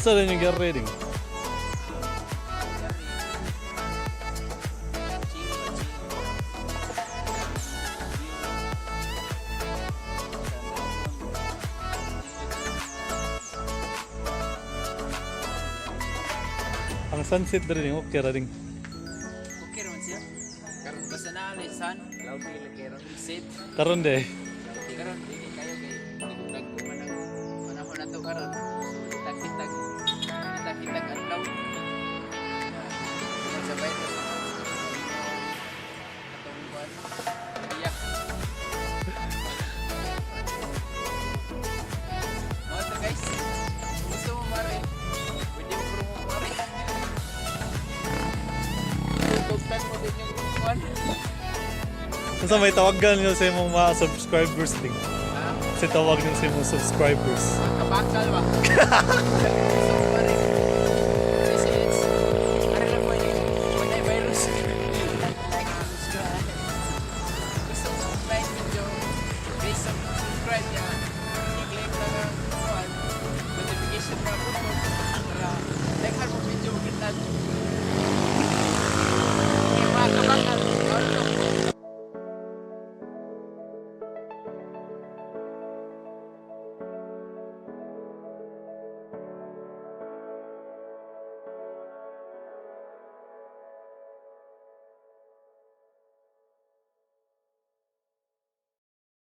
Unsa rin yung reading? Ang sunset rin yung okay rin. Okay naman siya. Karon basta na ang sun, cloudy lagi ron sit. Karon de. Di karon di kayo kay nagdag ko man ang panahon na to karon. So kitag ang cloud. Sa virus. Atong buwan. Iyak. Mga guys. Gusto mo mare? Pwede mo promo mare. Tugtag mo din yung buwan. Unsa may tawagan niyo sa imong mga subscribers ding? Ah, Kasi tawag niyo sa imong subscribers. kabakal ba?